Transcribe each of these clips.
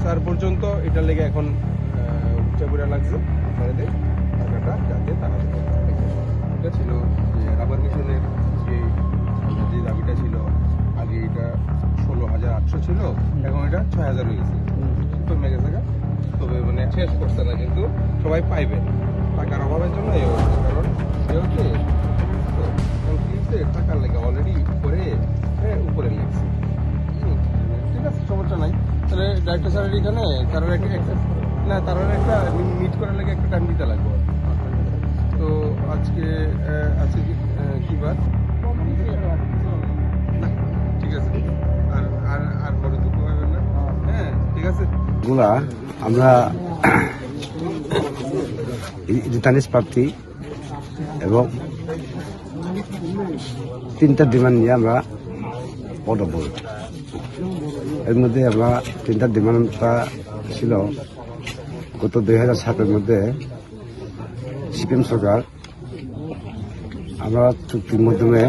Sir পর্যন্ত এটার লেগে এখন উচ্চা করে লাগছে আপনাদের টাকাটা যাতে তারা এটা ছিল যে রাবার মিশনের যে দাবিটা ছিল আগে এটা 16,800 ছিল, এখন এটা 6,000 হয়ে গেছে, কমে গেছে। তবে মানে শেষ করছে না, কিন্তু সবাই পাইবে টাকার অভাবের জন্য এই অবস্থা। কারণ টাকার লেগে অলরেডি উপরে লেগেছে। ঠিক আছে, সমস্যা নাই। তাহলে ডাইরেক্টর স্যারের এখানে তারা একটা মিট করার লাগে একটা টাইম দিতে লাগবে। তো আজকে কি বার? ঠিক আছে, আর বড় দুঃখ হবে না। হ্যাঁ, ঠিক আছে। গুলা আমরা রিটার্নিস প্রার্থী এবং 3টা ডিমান্ড নিয়ে আমরা পদবল। এর মধ্যে আমরা 3টা ডিমান্ডটা ছিল গত 2007-এর মধ্যে সিপিএম সরকার আমরা চুক্তির মাধ্যমে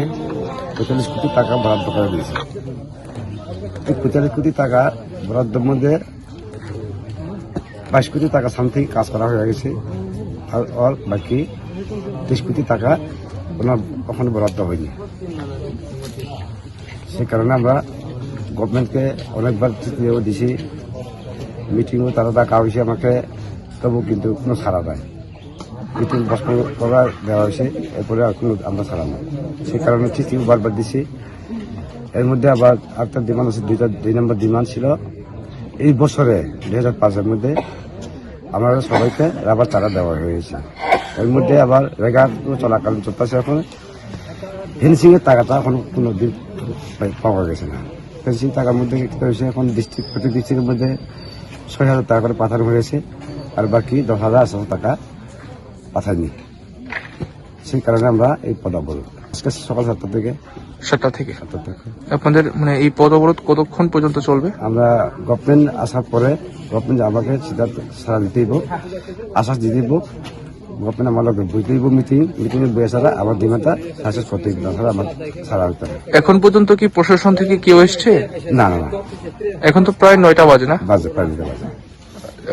45 কোটি টাকা বরাদ্দ করে দিয়েছি। 45 কোটি টাকা বরাদ্দের মধ্যে 22 কোটি টাকা সামথিং কাজ করা হয়ে গেছে, আর বাকি 30 কোটি টাকা ওখানে বরাদ্দ হয়নি। সে কারণে আমরা গভর্নমেন্টকে অনেকবার চিঠিও দিছি, মিটিংও তারা ডাকা হয়েছে আমাকে, তবু কিন্তু কোনো ছাড়া নাই। মিটিং বসপন করা দেওয়া হয়েছে, এরপরে আর কোনো আমরা ছাড়া নাই। সে কারণে চিঠিও বারবার দিছি। এর মধ্যে আবার একটা ডিমান্ড আছে, 2 নম্বর ডিমান্ড ছিল এই বছরে 2005-এর মধ্যে আমরা সবাইকে রাবার চারা দেওয়া হয়েছে। এর মধ্যে আবার রেগা চলাকালীন চলতেছে। এখন ফেন্সিং এর টাকাটা এখন কোনো দিন পাওয়া গেছে না। ফেন্সিং টাকার মধ্যে হয়েছে এখন প্রতি ডিস্ট্রিক্টের মধ্যে 6,000 টাকা করে পাঠানো হয়েছে, আর বাকি 10,800 টাকা পাঠায়নি। সেই কারণে আমরা এই পদ অবরোধ আজকে সকাল 7টা থেকে। আপনাদের মানে এই পদ অবরোধ কতক্ষণ পর্যন্ত চলবে? আমরা গভর্নমেন্ট আসার পরে গভর্নমেন্ট আমাকে সিদ্ধান্ত ছাড়া দিতে দিব, আশ্বাস দিয়ে দিব। গভর্নমেন্ট আমার লোক বুঝতে দিব, মিটিং বয়ে ছাড়া আমার ডিমান্ডটা সাকসেস করতে দিব, তাছাড়া আমার ছাড়া হতে হবে। এখন পর্যন্ত কি প্রশাসন থেকে কেউ এসছে? না, এখন তো প্রায় 9টা বাজে না? বাজে।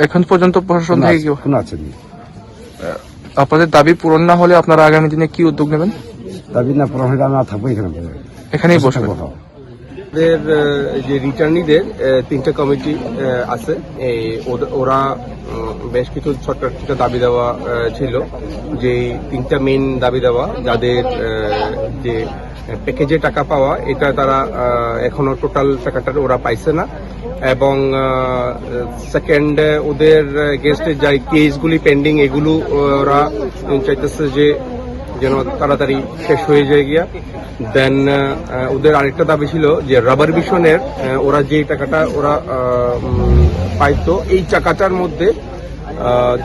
এখন পর্যন্ত প্রশাসন থেকে কেউ কোনো আছে? আপনাদের দাবি পূরণ না হলে আপনারা আগামী দিনে কি উদ্যোগ নেবেন? দাবি না পূরণ হলে আমরা থাকবো এখানেই বসবো। আমাদের যে রিটার্নিদের 3টা কমিটি আছে, ওরা বেশ কিছু ছোট দাবি দেওয়া ছিল। যে 3টা মেইন দাবি দেওয়া, যাদের যে প্যাকেজে টাকা পাওয়া, এটা তারা এখনো টোটাল টাকাটা ওরা পাইছে না। এবং সেকেন্ড, ওদের এগেনস্টে যে কেসগুলি পেন্ডিং, এগুলো ওরা চাইতেছে যে যেন তাড়াতাড়ি শেষ হয়ে যায় গিয়া। দেন ওদের আরেকটা দাবি ছিল যে রাবার মিশনের ওরা যে টাকাটা ওরা পাইতো, এই টাকাটার মধ্যে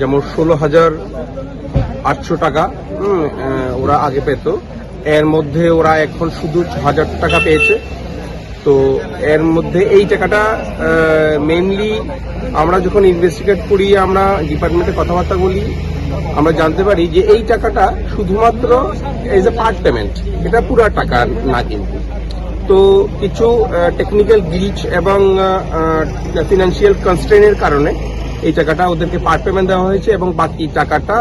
যেমন 16,800 টাকা ওরা আগে পেত, এর মধ্যে ওরা এখন শুধু 6,000 টাকা পেয়েছে। তো এর মধ্যে এই টাকাটা মেইনলি আমরা যখন ইনভেস্টিগেট করি, আমরা ডিপার্টমেন্টে কথাবার্তা বলি, আমরা জানতে পারি যে এই টাকাটা শুধুমাত্র এজ এ পার্ট পেমেন্ট, এটা পুরো টাকা না। কিন্তু তো কিছু টেকনিক্যাল গ্লিচ এবং ফিনান্সিয়াল কনস্ট্রেনের কারণে এই টাকাটা ওদেরকে পার্ট পেমেন্ট দেওয়া হয়েছে, এবং বাকি টাকাটা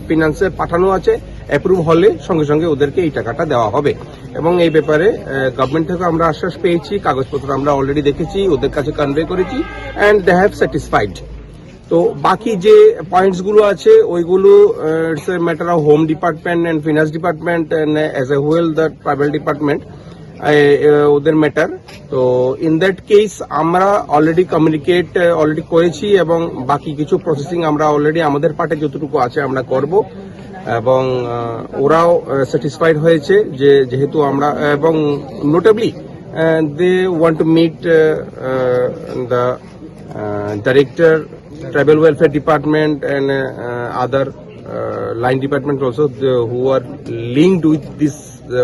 ফিনান্সে পাঠানো আছে। অ্যাপ্রুভ হলে সঙ্গে সঙ্গে ওদেরকে এই টাকাটা দেওয়া হবে। এবং এই ব্যাপারে গভর্নমেন্ট থেকে আমরা আশ্বাস পেয়েছি, কাগজপত্র আমরা অলরেডি দেখেছি, ওদের কাছে কনভে করেছি, অ্যান্ড দে হ্যাভ স্যাটিসফাইড। তো বাকি যে পয়েন্টস গুলো আছে ওইগুলো it's a matter of home department and finance department and as a whole the tribal department, ওদের ম্যাটার। তো ইন দ্যাট কেস আমরা অলরেডি কমিউনিকেট করেছি, এবং বাকি কিছু প্রসেসিং আমরা অলরেডি আমাদের পার্টে যতটুকু আছে আমরা করব। এবং ওরাও স্যাটিসফাইড হয়েছে যে যেহেতু আমরা, এবং notably they want to meet the director Tribal Welfare Department and other line department also who are linked with this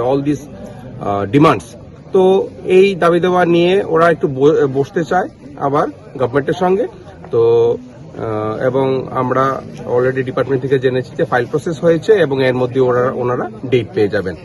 all these demands. তো এই দাবি দেওয়া নিয়ে ওরা একটু বসতে চায় আবার গভর্নমেন্টের সঙ্গে। তো এবং আমরা অলরেডি ডিপার্টমেন্ট থেকে জেনেছি যে ফাইল প্রসেস হয়েছে, এবং এর মধ্যে ওনারা ডেট পেয়ে যাবেন।